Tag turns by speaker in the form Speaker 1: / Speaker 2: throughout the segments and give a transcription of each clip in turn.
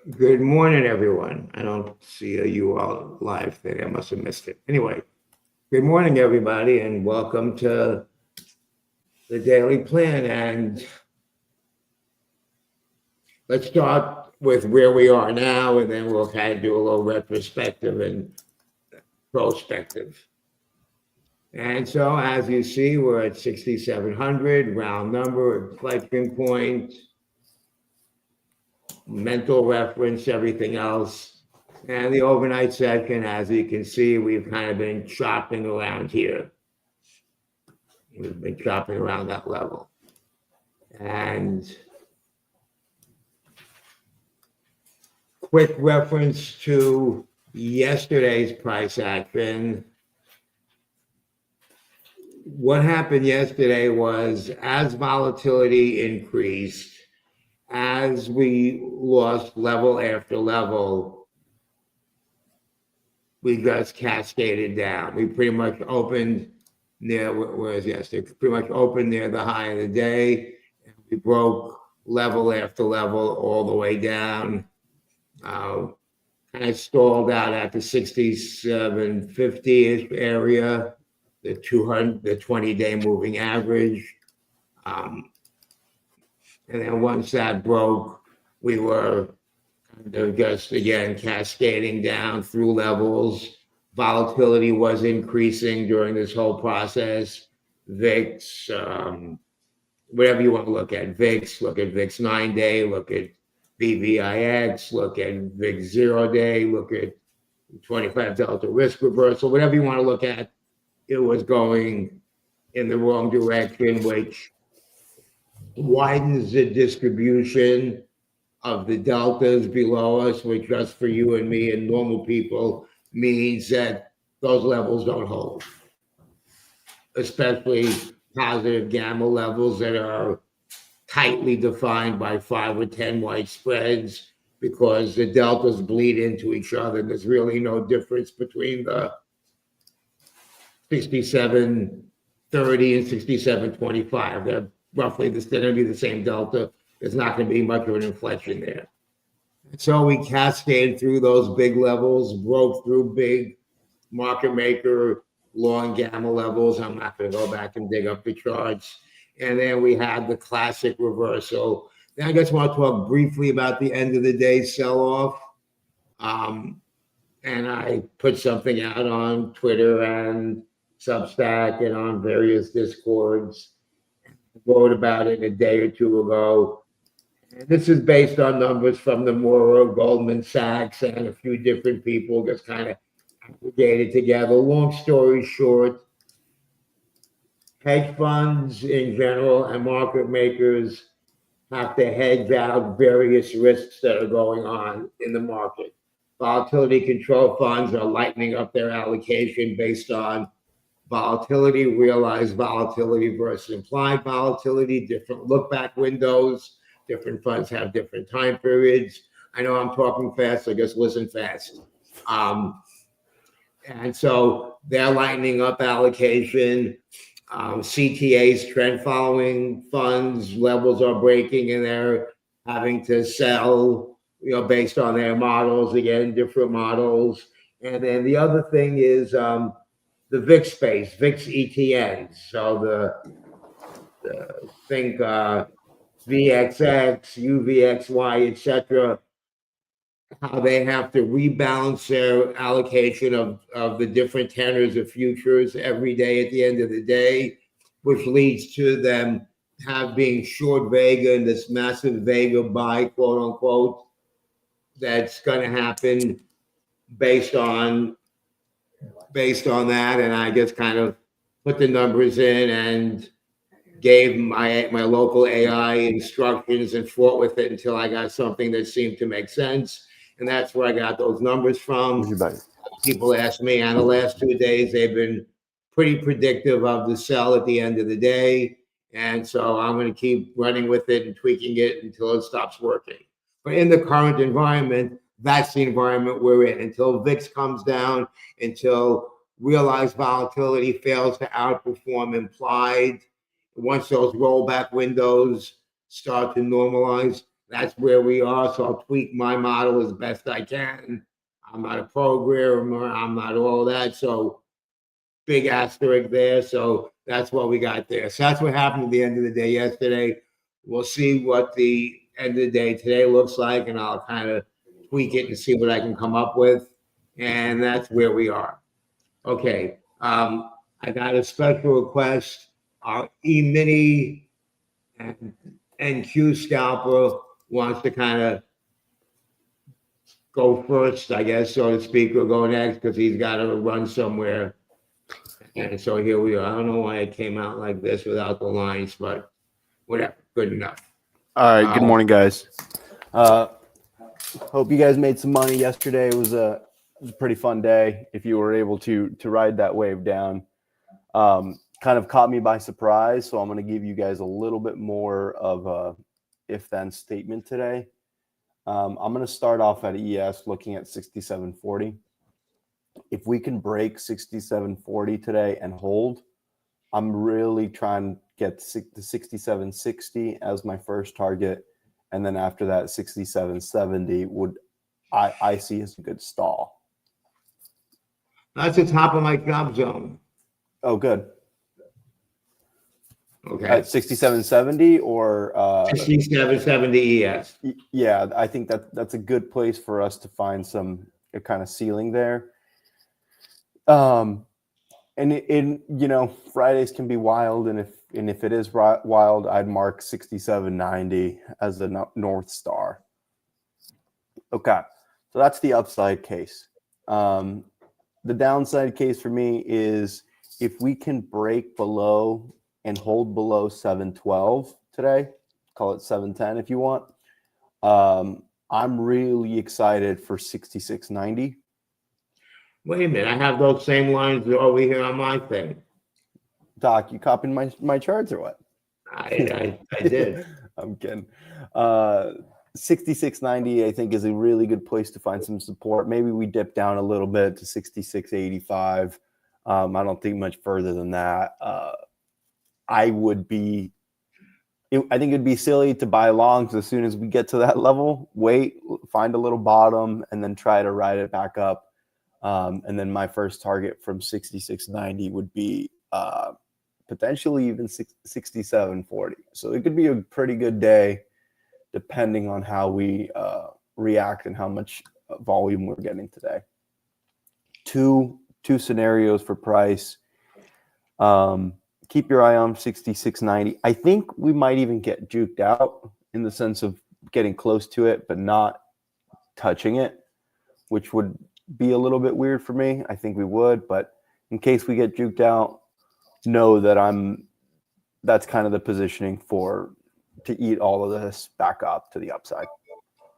Speaker 1: Good morning, everyone. I don't see you all live thing. I must have missed it. Anyway, good morning, everybody, and welcome to the Daily Plan. And let's start with where we are now, and then we'll kind of do a little retrospective and prospective. And so, as you see, we're at 6,700, round number, inflection point, mental reference, everything else. And the overnight session, as you can see, we've kind of been chopping around here. We've been chopping around that level. And quick reference to yesterday's price action. What happened yesterday was as volatility increased, as we lost level after level, we just cascaded down. We pretty much opened near, where's yesterday? Pretty much opened near the high of the day. And we broke level after level all the way down. Kind of stalled out at the 6750-ish area, the 20-day moving average. And then once that broke, we were just again cascading down through levels. Volatility was increasing during this whole process. VIX, whatever you want to look at VIX 9-day, look at VVIX, look at VIX 0-day, look at 25 delta risk reversal, whatever you want to look at, it was going in the wrong direction, which widens the distribution of the deltas below us, which just for you and me and normal people means that those levels don't hold, especially positive gamma levels that are tightly defined by 5 or 10 white spreads, because the deltas bleed into each other. There's really no difference between the 6730 and 6725. They're roughly going to be the same delta. There's not going to be much of an inflection there. So we cascaded through those big levels, broke through big market maker long gamma levels. I'm not going to go back and dig up the charts. And then we had the classic reversal. Then I just want to talk briefly about the end of the day sell-off. And I put something out on Twitter and Substack and on various Discords. I wrote about it a day or two ago. And this is based on numbers from the Mora, Goldman Sachs, and a few different people just kind of aggregated together. Long story short, hedge funds in general and market makers have to hedge out various risks that are going on in the market. Volatility control funds are lightening up their allocation based on volatility, realized volatility versus implied volatility, different look back windows. Different funds have different time periods. I know I'm talking fast, so just listen fast. And so they're lightening up allocation. CTA's trend following funds levels are breaking, and they're having to sell, based on their models, again, different models. And then the other thing is the VIX space, VIX ETNs. So think VXX, UVXY, etc., how they have to rebalance their allocation of the different tenors of futures every day at the end of the day, which leads to them being short Vega and this massive Vega buy, quote unquote, that's going to happen based on that. And I just kind of put the numbers in and gave my local AI instructions and fought with it until I got something that seemed to make sense. And that's where I got those numbers from. People ask me, and the last 2 days, they've been pretty predictive of the sell at the end of the day. And so I'm going to keep running with it and tweaking it until it stops working. But in the current environment, that's the environment we're in. Until VIX comes down, until realized volatility fails to outperform implied, once those rollback windows start to normalize, that's where we are. So I'll tweak my model as best I can. I'm not a programmer. I'm not all that. So big asterisk there. So that's what we got there. So that's what happened at the end of the day yesterday. We'll see what the end of the day today looks like, and I'll kind of tweak it and see what I can come up with. And that's where we are. Okay. I got a special request. Our E-mini and NQ scalper wants to kind of go first, I guess, so to speak, or go next because he's got to run somewhere. And so here we are. I don't know why it came out like this without the lines, but whatever. Good enough.
Speaker 2: All right. Good morning, guys. Hope you guys made some money yesterday. It was a pretty fun day. If you were able to ride that wave down, kind of caught me by surprise. So I'm going to give you guys a little bit more of a if-then statement today. I'm going to start off at ES looking at 67.40. If we can break 67.40 today and hold, I'm really trying to get the 67.60 as my first target. And then after that, 67.70 I see as a good stall.
Speaker 1: That's the top of my job zone.
Speaker 2: Oh, good.
Speaker 1: Okay.
Speaker 2: 67.70 or
Speaker 1: 67.70 ES.
Speaker 2: Yeah, I think that's a good place for us to find a kind of ceiling there. And Fridays can be wild, and if it is wild, I'd mark 67.90 as the North Star. Okay, so that's the upside case. The downside case for me is if we can break below and hold below 712 today, call it 710 if you want. I'm really excited for 66.90.
Speaker 1: Wait a minute, I have those same lines over here on my thing.
Speaker 2: Doc, you copied my charts or what?
Speaker 1: I did.
Speaker 2: I'm kidding. 66.90, I think, is a really good place to find some support. Maybe we dip down a little bit to 66.85. I don't think much further than that. I think it'd be silly to buy longs as soon as we get to that level. Wait, find a little bottom, and then try to ride it back up. And then my first target from 66.90 would be potentially even 67.40. So it could be a pretty good day depending on how we react and how much volume we're getting today. Two scenarios for price. Keep your eye on 66.90. I think we might even get juked out in the sense of getting close to it, but not touching it, which would be a little bit weird for me. I think we would, but in case we get juked out, know that that's kind of the positioning to eat all of this back up to the upside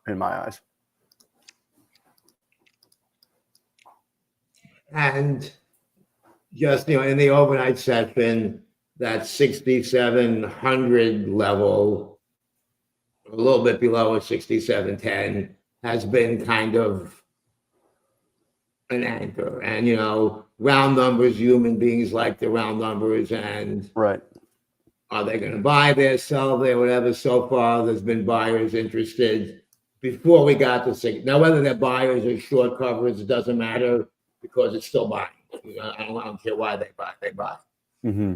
Speaker 2: in my eyes.
Speaker 1: And just, in the overnight session, that 6,700 level, a little bit below a 6,710, has been kind of an anchor. And, round numbers, human beings like the round numbers. And
Speaker 2: right.
Speaker 1: Are they going to buy there, sell there, whatever? So far, there's been buyers interested before we got to 6. Now, whether they're buyers or short coverage, it doesn't matter because it's still buying. I don't care why they buy. They buy.
Speaker 2: Mm-hmm.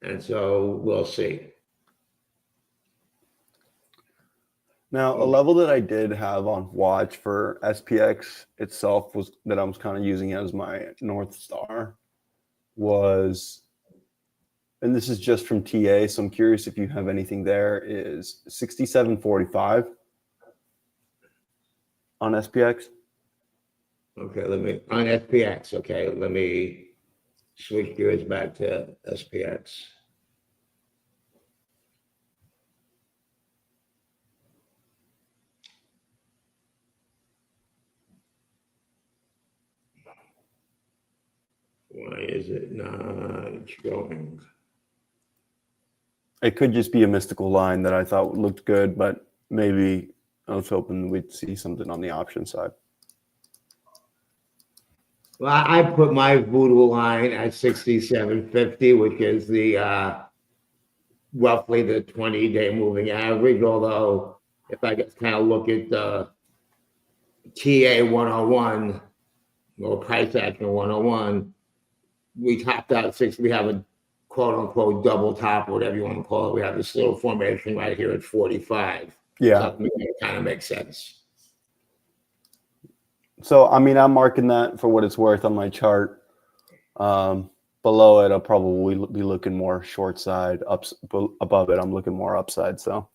Speaker 1: And so we'll see.
Speaker 2: Now, a level that I did have on watch for SPX itself was that I was kind of using as my North Star was, and this is just from TA, so I'm curious if you have anything there, is 67.45 on SPX.
Speaker 1: Okay, on SPX. Okay, let me switch gears back to SPX. Why is it not showing?
Speaker 2: It could just be a mystical line that I thought looked good, but maybe I was hoping we'd see something on the option side.
Speaker 1: Well, I put my voodoo line at 67.50, which is the roughly the 20-day moving average, although if I just kind of look at the TA 101 or price action 101, we topped out we have a quote unquote double top, or whatever you want to call it. We have this little formation right here at 45.
Speaker 2: Yeah.
Speaker 1: So it kind of makes sense.
Speaker 2: So, I mean, I'm marking that for what it's worth on my chart. Below it, I'll probably be looking more short side. Above it, I'm looking more upside. So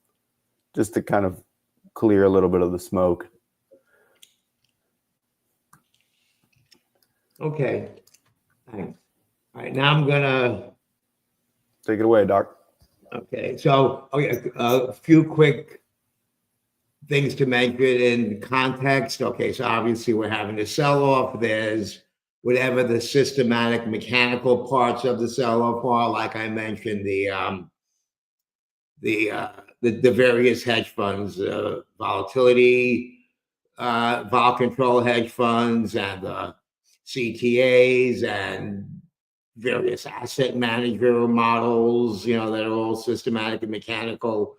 Speaker 2: just to kind of clear a little bit of the smoke.
Speaker 1: Okay. Thanks. All right, now I'm gonna
Speaker 2: Take it away, Doc.
Speaker 1: Okay, so a few quick things to mention in context. Okay, so obviously we're having a sell-off. There's whatever the systematic mechanical parts of the sell-off are, like I mentioned, the various hedge funds, volatility, vol control hedge funds, and CTAs, and various asset manager models, that are all systematic and mechanical.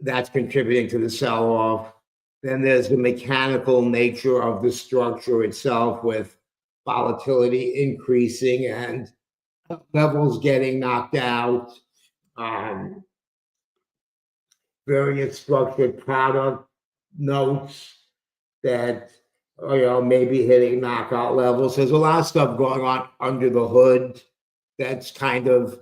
Speaker 1: That's contributing to the sell-off. Then there's the mechanical nature of the structure itself, with volatility increasing and levels getting knocked out. Various structured product notes that maybe hitting knockout levels. There's a lot of stuff going on under the hood that's kind of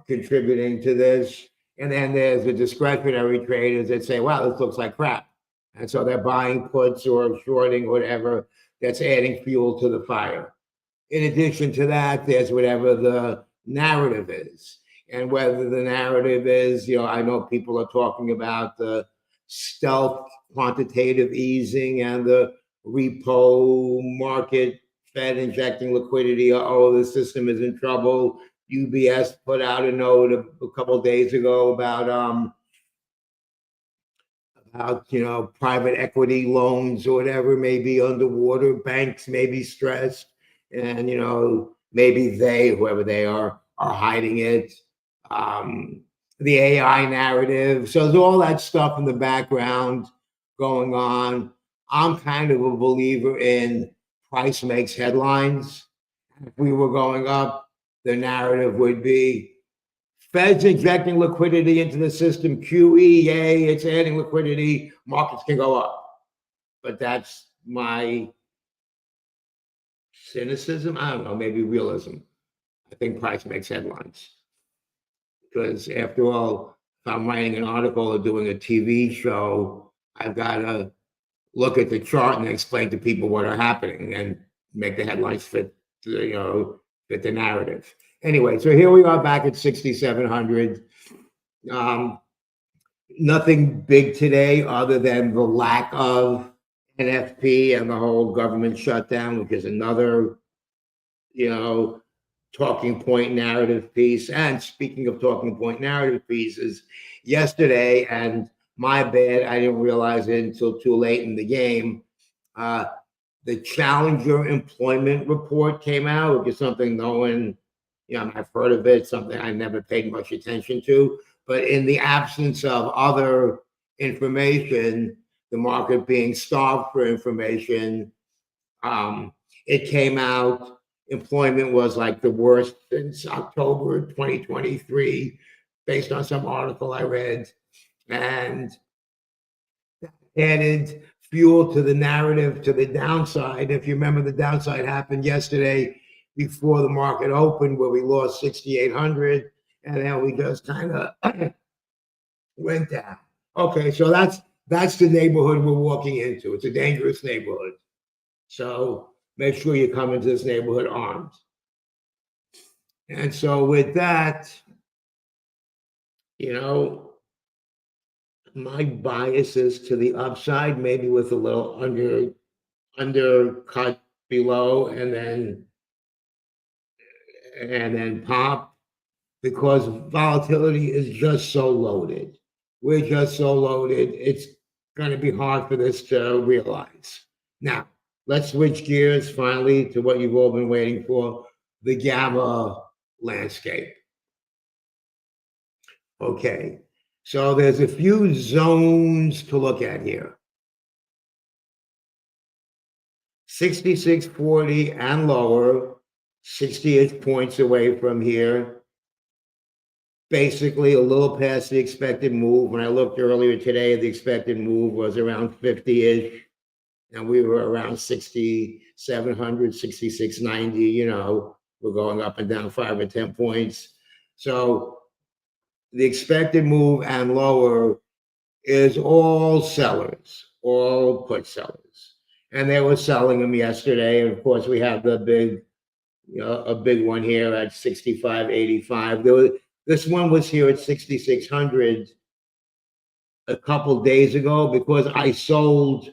Speaker 1: contributing to this. And then there's the discretionary traders that say, wow, this looks like crap. And so they're buying puts or shorting whatever that's adding fuel to the fire. In addition to that, there's whatever the narrative is. And whether the narrative is, I know people are talking about the stealth quantitative easing and the repo market, Fed injecting liquidity. Oh, the system is in trouble. UBS put out a note a couple of days ago about private equity loans or whatever may be underwater, banks may be stressed, and maybe whoever they are hiding it. The AI narrative. So there's all that stuff in the background going on. I'm kind of a believer in price makes headlines. If we were going up, the narrative would be Fed's injecting liquidity into the system. QE, yay, it's adding liquidity. Markets can go up. But that's my cynicism. I don't know, maybe realism. I think price makes headlines. Because after all, if I'm writing an article or doing a TV show, I've got to look at the chart and explain to people what are happening and make the headlines fit the narrative. Anyway, so here we are back at 6,700. Nothing big today other than the lack of NFP and the whole government shutdown, which is another, talking point narrative piece. And speaking of talking point narrative pieces, yesterday, and my bad, I didn't realize it until too late in the game, the Challenger employment report came out, which is something no one, I've heard of it, something I never paid much attention to. But in the absence of other information, the market being starved for information, it came out. Employment was like the worst since October 2023, based on some article I read. And that added fuel to the narrative, to the downside. If you remember, the downside happened yesterday before the market opened, where we lost 6,800, and then we just kind of went down. Okay, so that's the neighborhood we're walking into. It's a dangerous neighborhood. So make sure you come into this neighborhood armed. And so with that, my bias is to the upside, maybe with a little undercut below, and then pop, because volatility is just so loaded. We're just so loaded. It's going to be hard for this to realize. Now, let's switch gears finally to what you've all been waiting for, the gamma landscape. Okay, so there's a few zones to look at here. 6640 and lower, 60-ish points away from here. Basically, a little past the expected move. When I looked earlier today, the expected move was around 50-ish, and we were around 6,700, 6,690. We're going up and down 5 or 10 points. So the expected move and lower is all sellers, all put sellers. And they were selling them yesterday. And of course, we have the big, a big one here at 65.85. This one was here at 6,600 a couple days ago because I sold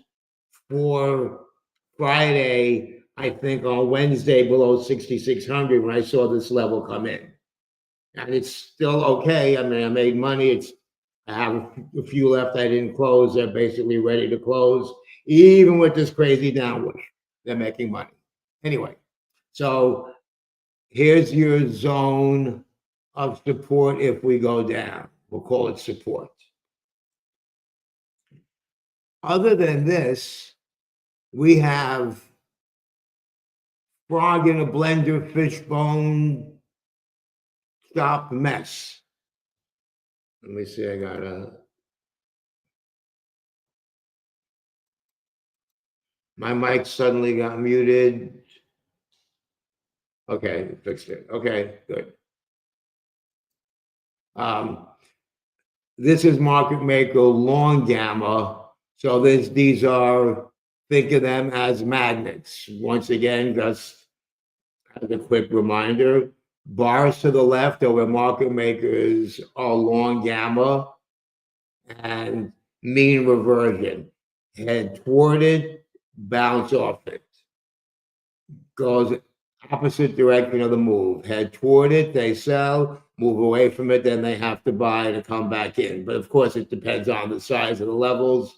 Speaker 1: for Friday, I think on Wednesday below 6,600 when I saw this level come in. And it's still okay. I mean, I made money. I have a few left I didn't close. They're basically ready to close. Even with this crazy downward, they're making money. Anyway, so here's your zone of support if we go down. We'll call it support. Other than this, we have frog in a blender, fishbone, stop mess. Let me see, I got my mic suddenly got muted. Okay, fixed it. Okay, good. This is market maker long gamma. So these are, think of them as magnets. Once again, just as a quick reminder, bars to the left are where market makers are long gamma and mean reversion. Head toward it, bounce off it. Goes opposite direction of the move. Head toward it, they sell, move away from it, then they have to buy to come back in. But of course, it depends on the size of the levels.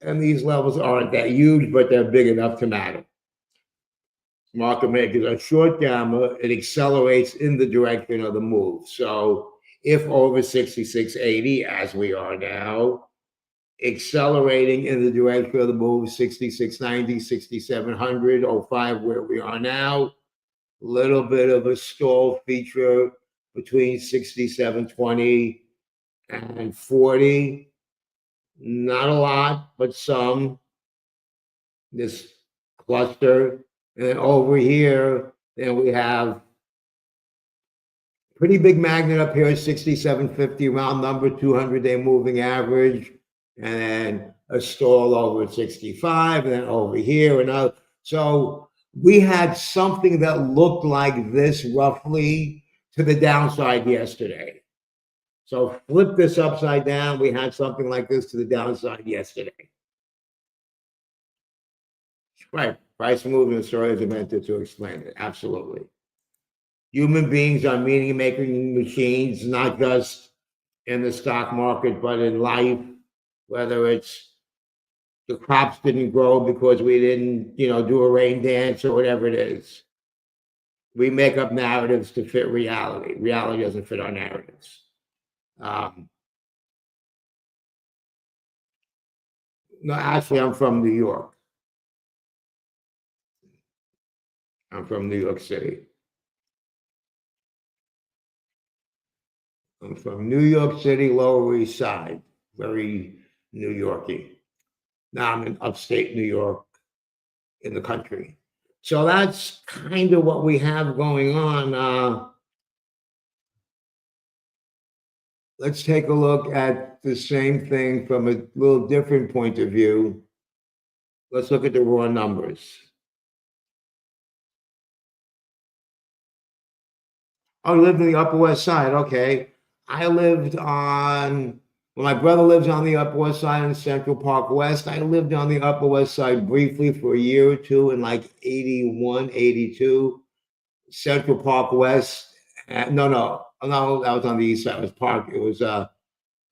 Speaker 1: And these levels aren't that huge, but they're big enough to matter. Market makers are short gamma, it accelerates in the direction of the move. So if over 6680, as we are now, accelerating in the direction of the move, 6690, 6700, 05, where we are now, little bit of a stall feature between 6720 and 40. Not a lot, but some. This cluster. And then over here, then we have pretty big magnet up here at 6750, round number, 200-day moving average. And then a stall over at 65, and then over here, another. So we had something that looked like this roughly to the downside yesterday. So flip this upside down. We had something like this to the downside yesterday. Right. Price movement stories are meant to explain it. Absolutely. Human beings are meaning-making machines, not just in the stock market, but in life, whether it's the crops didn't grow because we didn't, do a rain dance or whatever it is. We make up narratives to fit reality. Reality doesn't fit our narratives. No, actually, I'm from New York. I'm from New York City. I'm from New York City, Lower East Side, very New Yorky. Now I'm in upstate New York in the country. So that's kind of what we have going on. Let's take a look at the same thing from a little different point of view. Let's look at the raw numbers. Oh, you lived in the Upper West Side. Okay. I lived on, well, my brother lives on the Upper West Side in Central Park West. I lived on the Upper West Side briefly for a year or two in like 81, 82. Central Park West. No, that was on the east side. It was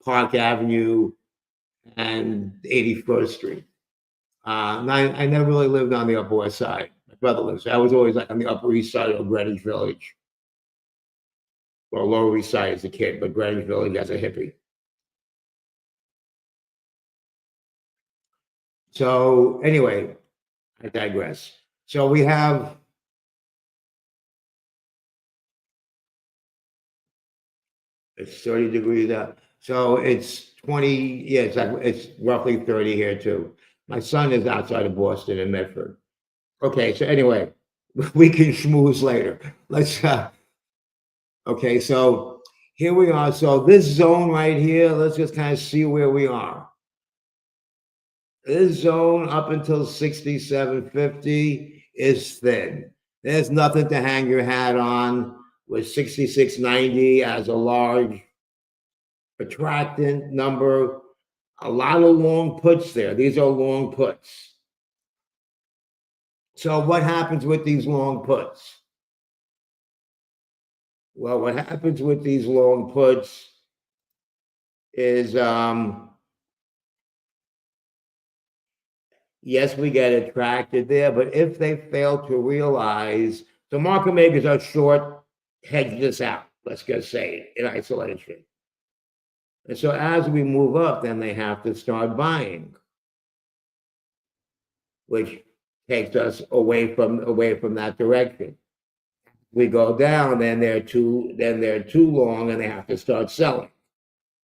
Speaker 1: Park Avenue and 81st Street. I never really lived on the Upper West Side. My brother lives there. I was always like on the Upper East Side of Greenwich Village. Well, Lower East Side as a kid, but Greenwich Village as a hippie. So anyway, I digress. So we have it's 30 degrees out. So it's 20, yeah, it's roughly 30 here too. My son is outside of Boston in Medford. Okay, so anyway, we can schmooze later. Let's okay, so here we are. So this zone right here, let's just kind of see where we are. This zone up until 67.50 is thin. There's nothing to hang your hat on with 66.90 as a large attractant number. A lot of long puts there. These are long puts. So what happens with these long puts? Well, what happens with these long puts is yes, we get attracted there, but if they fail to realize, the market makers are short, hedge this out, let's just say, in isolation. And so as we move up, then they have to start buying, which takes us away from that direction. We go down, then they're too long, and they have to start selling.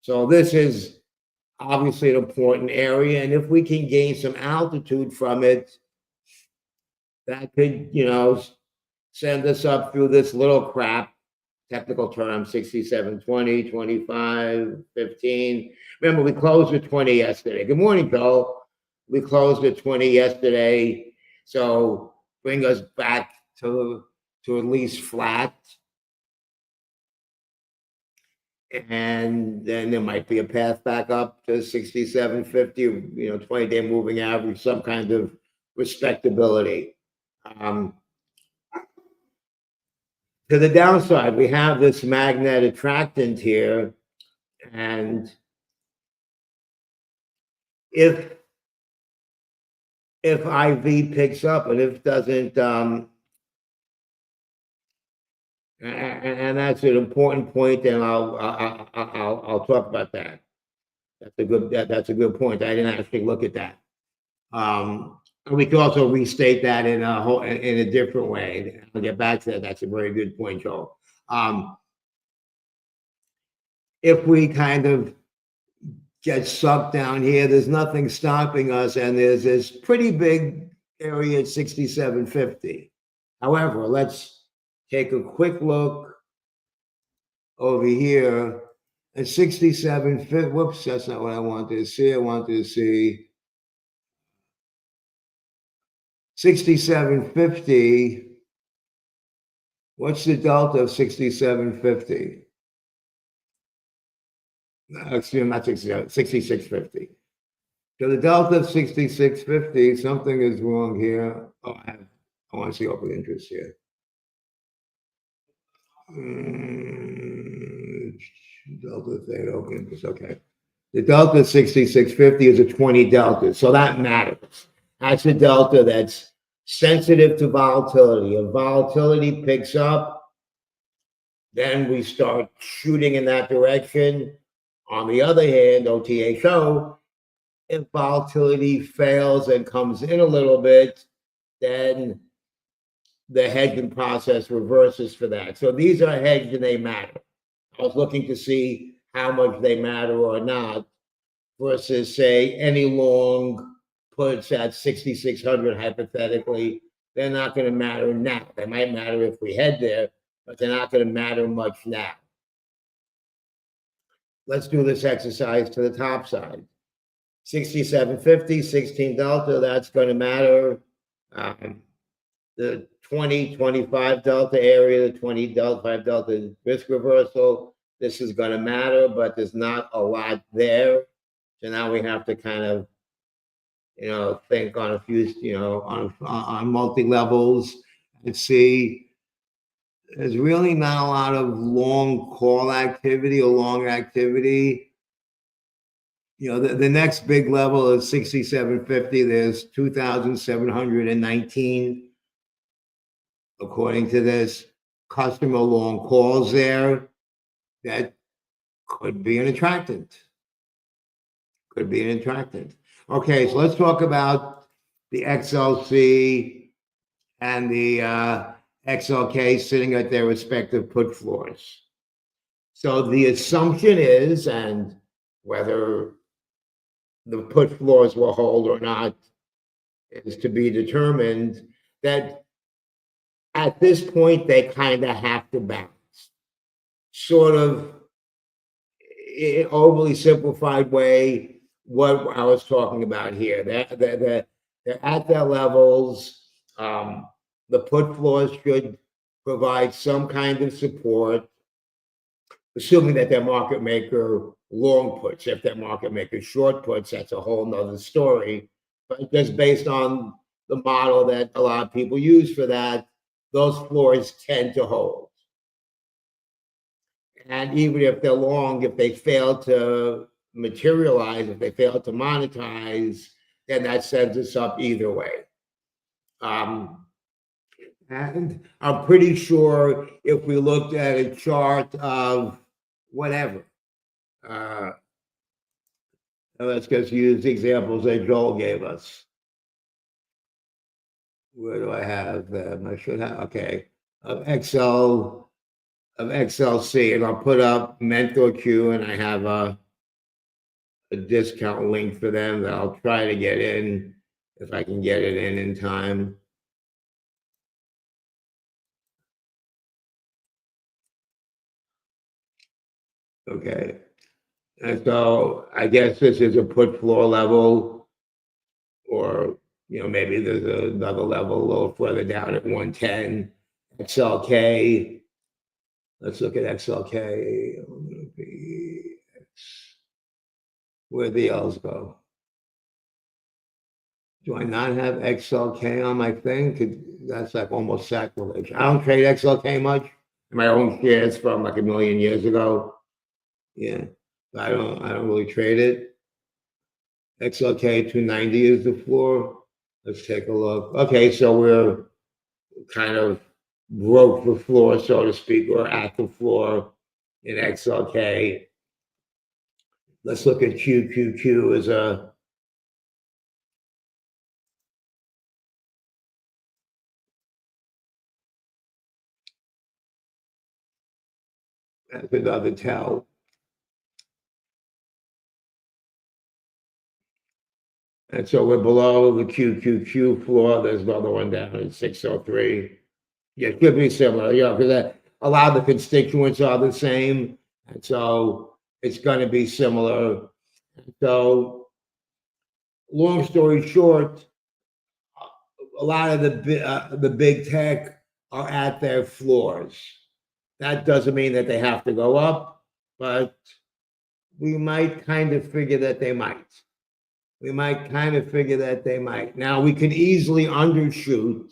Speaker 1: So this is obviously an important area, and if we can gain some altitude from it, that could, send us up through this little crap, technical term, 67.20, 25, 15. Remember, we closed at 20 yesterday. Good morning, Bill. We closed at 20 yesterday, so bring us back to at least flat. And then there might be a path back up to 67.50, 20-day moving average, some kind of respectability. To the downside, we have this magnet attractant here, and if IV picks up and if doesn't, and that's an important point, and I'll talk about that. That's a good point. I didn't actually look at that. We can also restate that in a different way. I'll get back to that. That's a very good point, Joel. If we kind of get sucked down here, there's nothing stopping us, and there's this pretty big area at 67.50. However, let's take a quick look over here at 67.50. Whoops, that's not what I wanted to see. I wanted to see 67.50. What's the delta of 67.50? Excuse me, not 66.50. So the delta of 66.50, something is wrong here. Oh, I want to see open interest here. Delta thing, open interest, okay. The delta 66.50 is a 20 delta, so that matters. That's a delta that's sensitive to volatility. If volatility picks up, then we start shooting in that direction. On the other hand, OTA show, if volatility fails and comes in a little bit, then the hedging process reverses for that. So these are hedged and they matter. I was looking to see how much they matter or not versus, say, any long puts at 6,600 hypothetically. They're not going to matter now. They might matter if we head there, but they're not going to matter much now. Let's do this exercise to the top side. 67.50, 16 delta, that's going to matter. The 20, 25 delta area, the 20 delta, 5 delta risk reversal, this is going to matter, but there's not a lot there. So now we have to kind of, think on a few, on multi-levels and see. There's really not a lot of long call activity or long activity. The next big level is 67.50. There's 2,719, according to this, customer long calls there. that could be an attractant. Could be an attractant. Okay, so let's talk about the XLC and the XLK sitting at their respective put floors. So the assumption is, and whether the put floors will hold or not is to be determined, that at this point they kind of have to balance. Sort of in overly simplified way, what I was talking about here. They're at their levels. The put floors should provide some kind of support, assuming that they're market maker long puts. If they're market maker short puts, that's a whole nother story. But just based on the model that a lot of people use for that, those floors tend to hold. And even if they're long, if they fail to materialize, if they fail to monetize, then that sends us up either way. And I'm pretty sure if we looked at a chart of whatever, let's just use examples that Joel gave us. Where do I have them? I should have, okay, of XLC, and I'll put up Mentor Q, and I have a discount link for them that I'll try to get in if I can get it in time. Okay, and so I guess this is a put floor level, or maybe there's another level a little further down at 110. XLK. Let's look at XLK. Where'd the L's go? Do I not have XLK on my thing? That's like almost sacrilege. I don't trade XLK much. My own shares from like a million years ago. Yeah, I don't really trade it. XLK 290 is the floor. Let's take a look. Okay, so we're kind of broke the floor, so to speak, or at the floor in XLK. Let's look at QQQ as another tell. And so we're below the QQQ floor. There's another one down at 603. Yeah, it could be similar, because a lot of the constituents are the same. And so it's going to be similar. So long story short, a lot of the big tech are at their floors. That doesn't mean that they have to go up, but we might kind of figure that they might. Now, we could easily undershoot.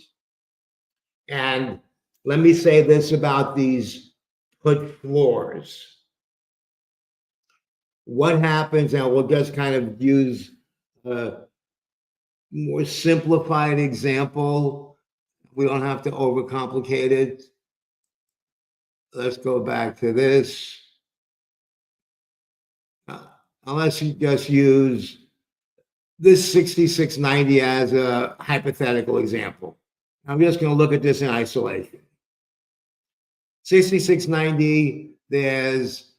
Speaker 1: And let me say this about these put floors. What happens, and we'll just kind of use a more simplified example. We don't have to overcomplicate it. Let's go back to this. Unless you just use this 6690 as a hypothetical example. I'm just going to look at this in isolation. 6690, there's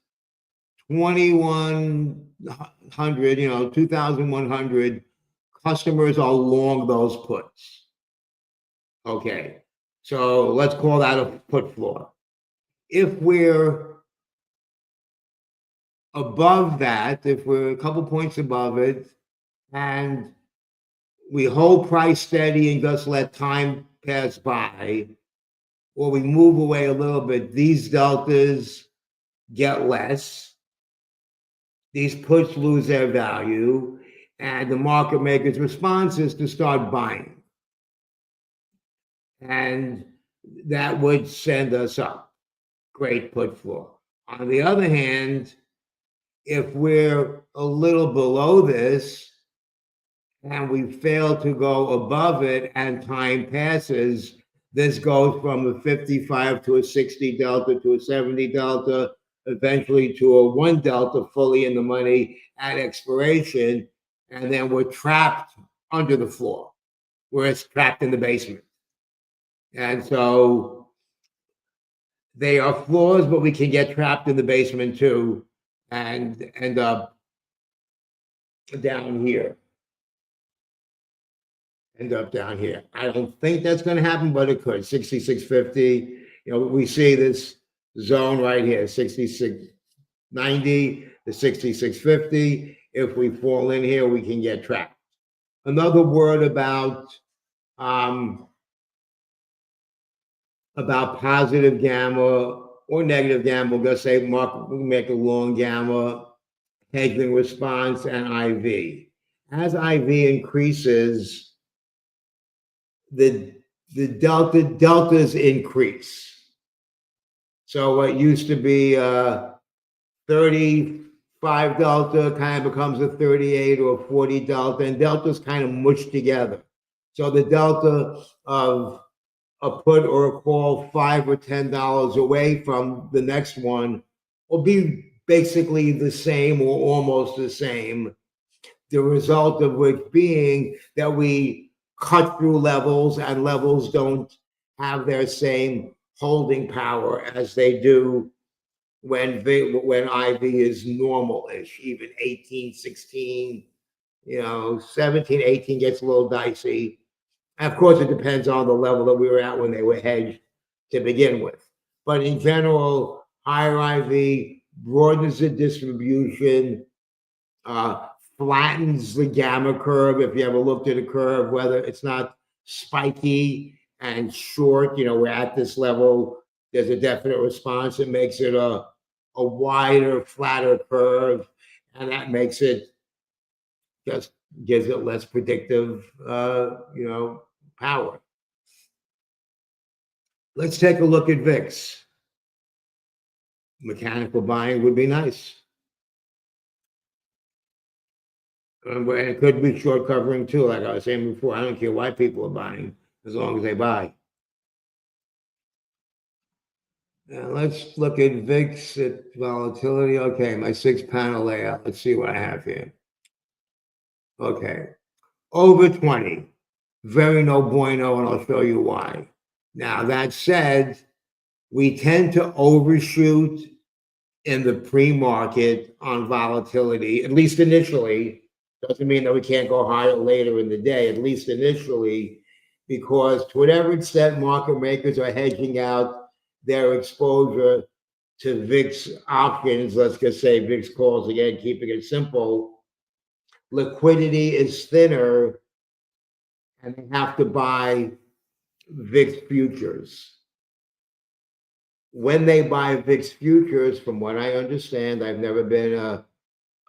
Speaker 1: 2,100, 2,100 customers are long those puts. Okay, so let's call that a put floor. If we're above that, if we're a couple points above it, and we hold price steady and just let time pass by, or we move away a little bit, these deltas get less. These puts lose their value, and the market maker's response is to start buying. And that would send us up. Great put floor. On the other hand, if we're a little below this and we fail to go above it and time passes, this goes from a 55 to a 60 delta to a 70 delta, eventually to a 1 delta fully in the money at expiration, and then we're trapped under the floor. We're trapped in the basement. And so they are floors, but we can get trapped in the basement too and end up down here. End up down here. I don't think that's going to happen, but it could. 6650. We see this zone right here, 6690 to 6650. If we fall in here, we can get trapped. Another word about positive gamma or negative gamma. We're going to say we make a long gamma, hedging response, and IV. As IV increases, the deltas increase. So what used to be 35 delta kind of becomes a 38 or 40 delta, and deltas kind of mush together. So the delta of a put or a call $5 or $10 away from the next one will be basically the same or almost the same. The result of which being that we cut through levels, and levels don't have their same holding power as they do when IV is normal-ish, even 18, 16, 17, 18 gets a little dicey. And of course, it depends on the level that we were at when they were hedged to begin with. But in general, higher IV broadens the distribution, flattens the gamma curve. If you ever looked at a curve, whether it's not spiky and short, we're at this level, there's a definite response. It makes it a wider, flatter curve, and that makes it just gives it less predictive, power. Let's take a look at VIX. Mechanical buying would be nice. And it could be short covering too, like I was saying before. I don't care why people are buying, as long as they buy. Now let's look at VIX at volatility. Okay, my 6-panel layout. Let's see what I have here. Okay, over 20. Very no bueno, and I'll show you why. Now, that said, we tend to overshoot in the pre-market on volatility, at least initially. Doesn't mean that we can't go higher later in the day, at least initially, because to whatever extent market makers are hedging out their exposure to VIX options, let's just say VIX calls again, keeping it simple, liquidity is thinner and they have to buy VIX futures. When they buy VIX futures, from what I understand, I've never been a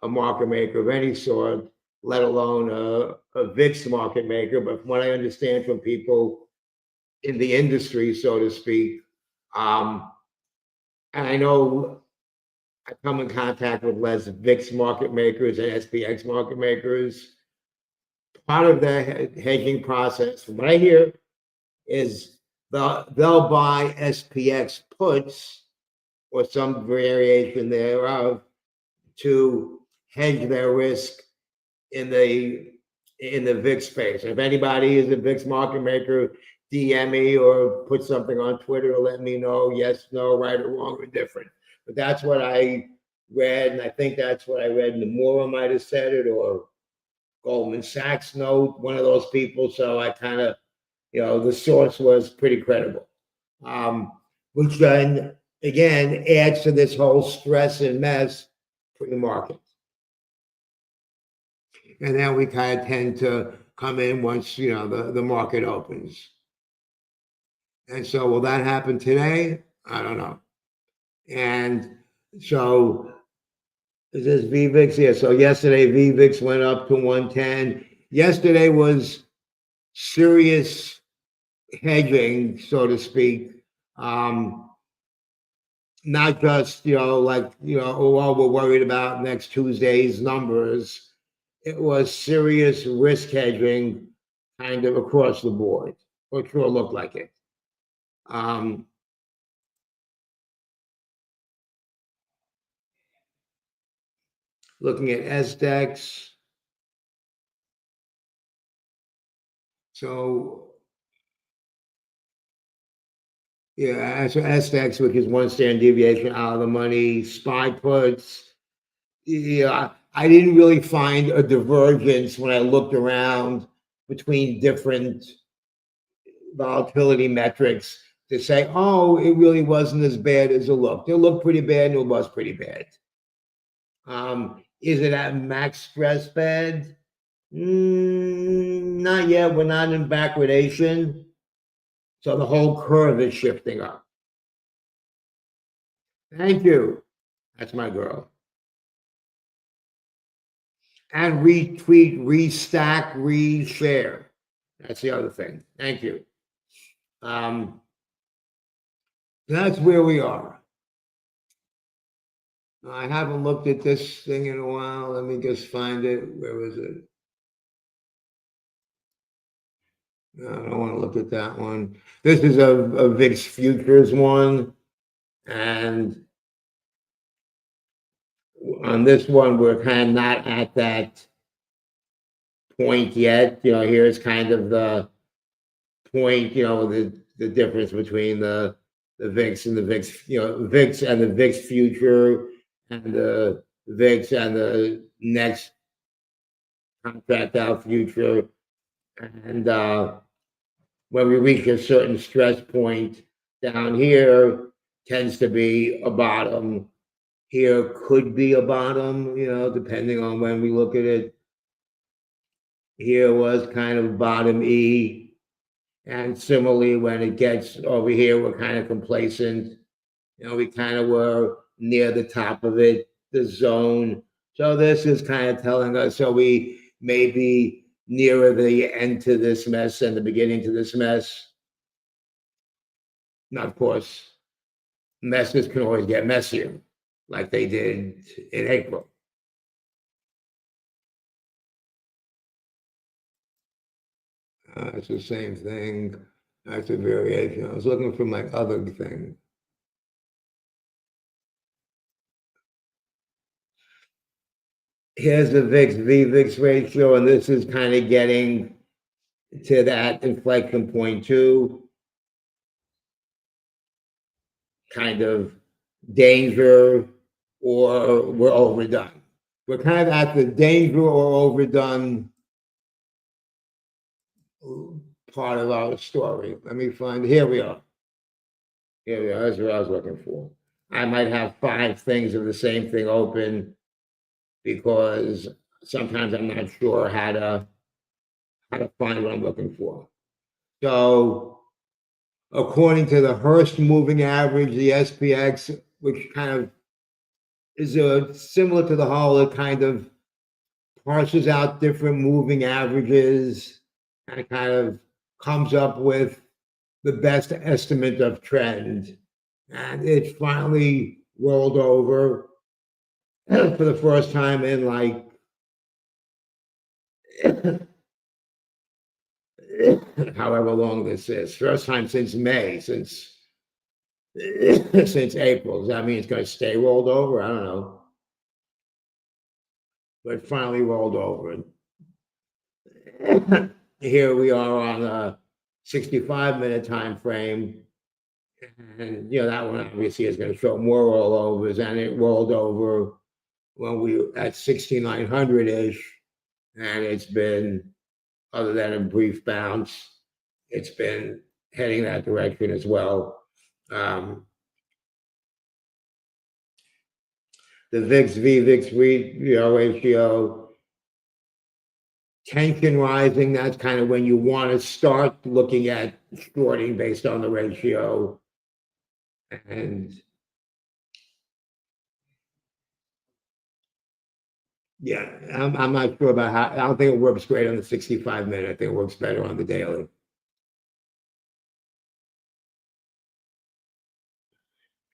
Speaker 1: market maker of any sort, let alone a VIX market maker, but from what I understand from people in the industry, so to speak, and I know I come in contact with less VIX market makers and SPX market makers. Part of the hedging process, from what I hear, is they'll buy SPX puts or some variation thereof to hedge their risk in the VIX space. If anybody is a VIX market maker, DM me or put something on Twitter, let me know, yes, no, right or wrong or different. But that's what I read, and I think that's what I read. Nomura might have said it, or Goldman Sachs note, one of those people. So I kind of, the source was pretty credible, which then again adds to this whole stress and mess for the market. And then we kind of tend to come in once the market opens. And so will that happen today? I don't know. And so is this VVIX here? So yesterday VVIX went up to 110. Yesterday was serious hedging, so to speak. Not just, we're worried about next Tuesday's numbers. It was serious risk hedging kind of across the board, or sure looked like it. Looking at SDEX. So, yeah, so SDEX, which is one standard deviation out of the money, SPY puts. Yeah, I didn't really find a divergence when I looked around between different volatility metrics to say, oh, it really wasn't as bad as it looked. It looked pretty bad and it was pretty bad. Is it at max stress bed? Not yet. We're not in backwardation. So the whole curve is shifting up. Thank you. That's my girl. And retweet, restack, reshare. That's the other thing. Thank you. That's where we are. I haven't looked at this thing in a while. Let me just find it. Where was it? No, I don't want to look at that one. This is a VIX futures one. And on this one, we're kind of not at that point yet. Here's kind of the point, the difference between the VIX and the VIX, VIX and the VIX future and the VIX and the next contract out future. And when we reach a certain stress point down here, tends to be a bottom. Here could be a bottom, depending on when we look at it. Here was kind of bottom E. And similarly, when it gets over here, we're kind of complacent. We kind of were near the top of it, the zone. So this is kind of telling us, so we may be nearer the end to this mess than the beginning to this mess. Now, of course, messes can always get messier, like they did in April. It's the same thing. That's a variation. I was looking for my other thing. Here's the VIX ratio, and this is kind of getting to that inflection point too. Kind of danger or we're overdone. We're kind of at the danger or overdone part of our story. Let me find, here we are. Here we are, that's what I was looking for. I might have 5 things of the same thing open because sometimes I'm not sure how to find what I'm looking for. So according to the Hearst moving average, the SPX, which kind of is similar to the whole, it kind of parses out different moving averages and kind of comes up with the best estimate of trend. And it finally rolled over for the first time in like however long this is. First time since May, since April. Does that mean it's going to stay rolled over? I don't know. But it finally rolled over. Here we are on a 65-minute time frame. And that one obviously is going to show more rollovers, and it rolled over when we at 6,900-ish, and it's been, other than a brief bounce, it's been heading that direction as well. The VIX ratio, tension rising, that's kind of when you want to start looking at shorting based on the ratio. And yeah, I'm not sure about how, I don't think it works great on the 65-minute. I think it works better on the daily.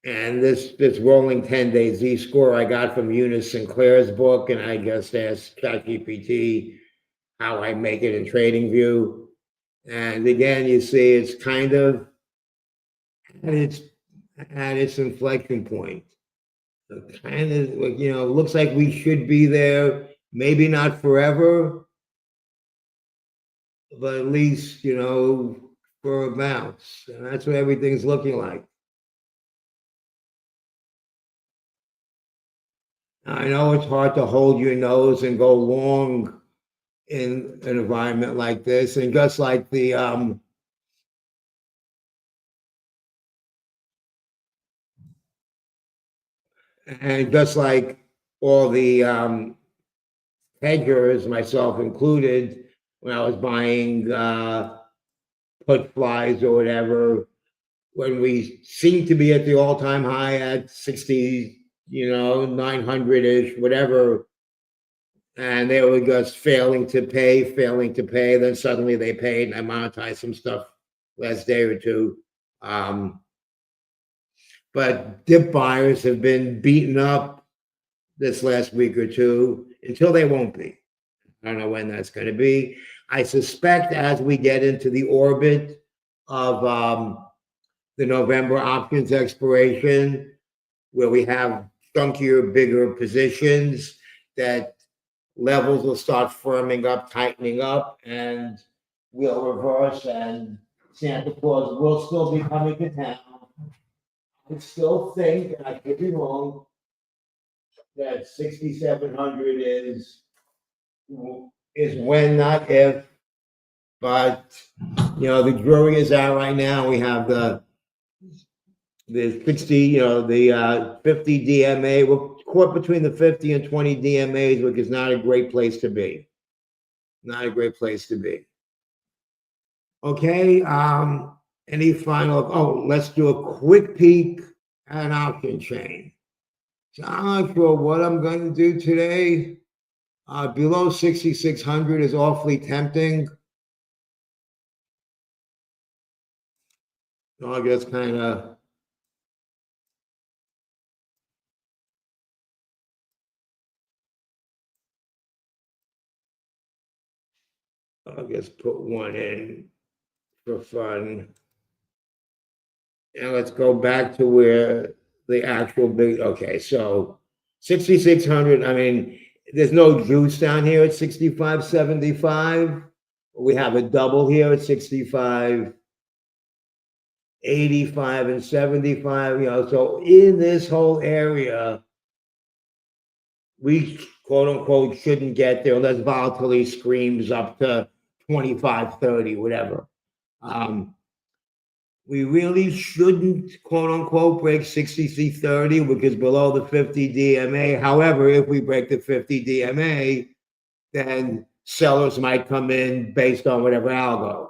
Speaker 1: And this rolling 10-day Z-score I got from Eunice Sinclair's book, and I just asked ChatGPT how I make it in TradingView. And again, you see it's kind of at its inflection point. kind of, looks like we should be there. Maybe not forever, but at least, for a bounce. And that's what everything's looking like. I know it's hard to hold your nose and go long in an environment like this. And just like all the hedgers, myself included, when I was buying put flies or whatever, when we seem to be at the all-time high at 60, 900-ish, whatever, and they were just failing to pay, then suddenly they paid, and I monetized some stuff last day or two. But dip buyers have been beaten up this last week or two until they won't be. I don't know when that's going to be. I suspect as we get into the orbit of the November options expiration, where we have chunkier, bigger positions, that levels will start firming up, tightening up, and we'll reverse, and Santa Claus will still be coming to town. I still think, and I could be wrong, that 6,700 is when, not if. But the jury is out right now. We have the 60, the 50 DMA. We're caught between the 50 and 20 DMAs, which is not a great place to be. Not a great place to be. Okay. Any final? Oh, let's do a quick peek at an option chain. So I'm not sure what I'm going to do today. Below 6,600 is awfully tempting. I guess kind of. I'll just put one in for fun. And let's go back to where the actual big, okay, so 6,600, I mean, there's no juice down here at 65.75. We have a double here at 65.85 and 75, so in this whole area, we quote unquote shouldn't get there unless volatility screams up to 25.30, whatever. We really shouldn't quote unquote break 63.30, which is below the 50 DMA. However, if we break the 50 DMA, then sellers might come in based on whatever algo.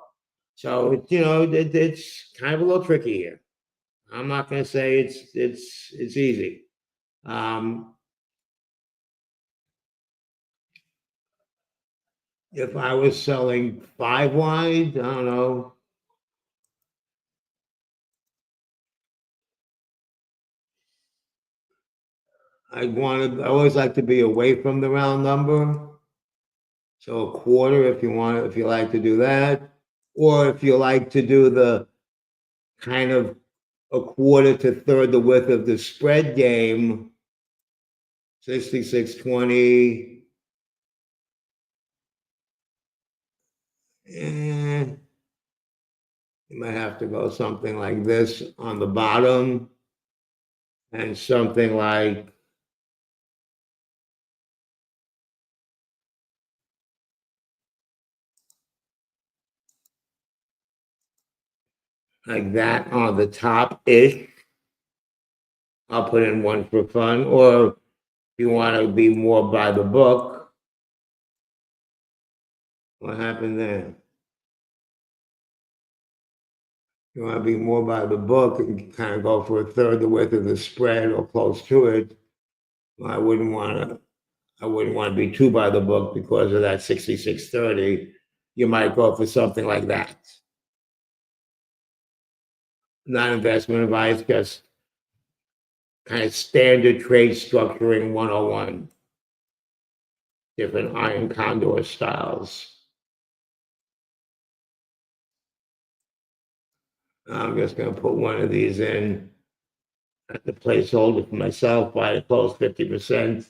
Speaker 1: So it's kind of a little tricky here. I'm not going to say it's easy. If I was selling 5 wide, I don't know. I always like to be away from the round number. So a quarter, if you like to do that, or if you like to do the kind of a quarter to third the width of the spread game, 66.20. You might have to go something like this on the bottom, and something like that on the top-ish. I'll put in one for fun. Or if you want to be more by the book, what happened there? You want to be more by the book and kind of go for a third the width of the spread or close to it. I wouldn't want to be too by the book because of that 66.30. You might go for something like that. Not investment advice, just kind of standard trade structuring 101. Different iron condor styles. I'm just going to put one of these in the placeholder for myself, buy it close 50%.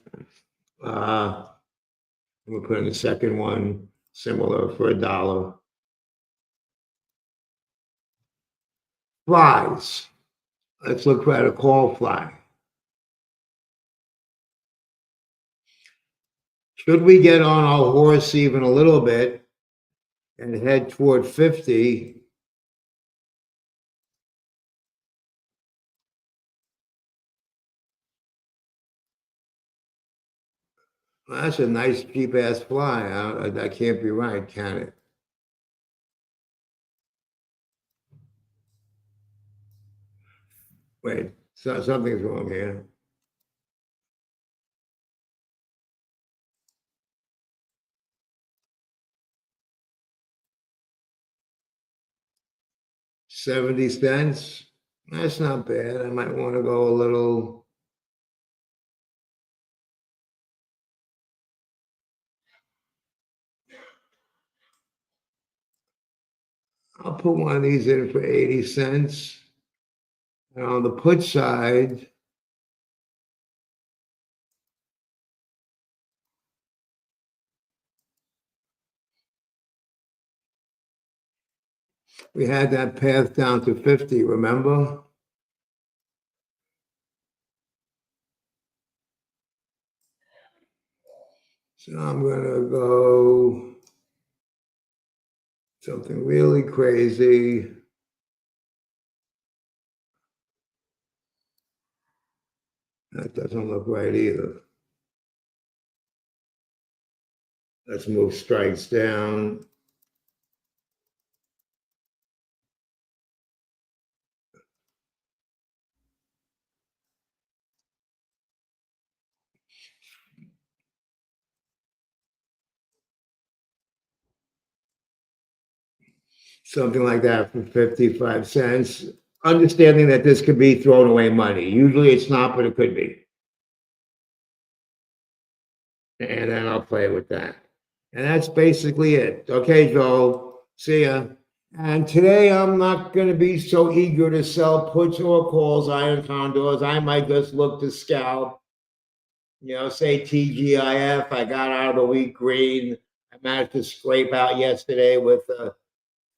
Speaker 1: We'll put in the second one, similar for $1. Flies. Let's look at a call fly. Should we get on our horse even a little bit and head toward 50? Well, that's a nice cheap ass fly. That can't be right, can it? Wait, something's wrong here. $0.70. That's not bad. I might want to go a little. I'll put one of these in for 80 cents. And on the put side, we had that path down to 50, remember? So I'm going to go something really crazy. That doesn't look right either. Let's move strikes down. Something like that for 55 cents. Understanding that this could be thrown away money. Usually it's not, but it could be. And then I'll play with that. And that's basically it. Okay, Joel. See ya. And today I'm not going to be so eager to sell puts or calls, iron condors. I might just look to scalp. Say TGIF. I got out of the week green. I managed to scrape out yesterday with a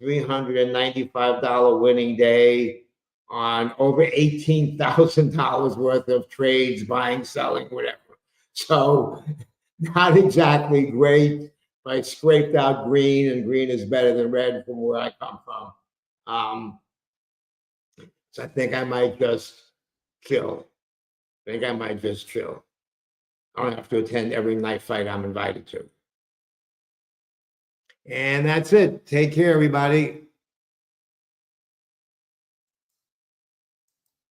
Speaker 1: $395 winning day on over $18,000 worth of trades, buying, selling, whatever. So not exactly great. I scraped out green, and green is better than red from where I come from. So I think I might just chill. I think I might just chill. I don't have to attend every night fight I'm invited to. And that's it. Take care, everybody.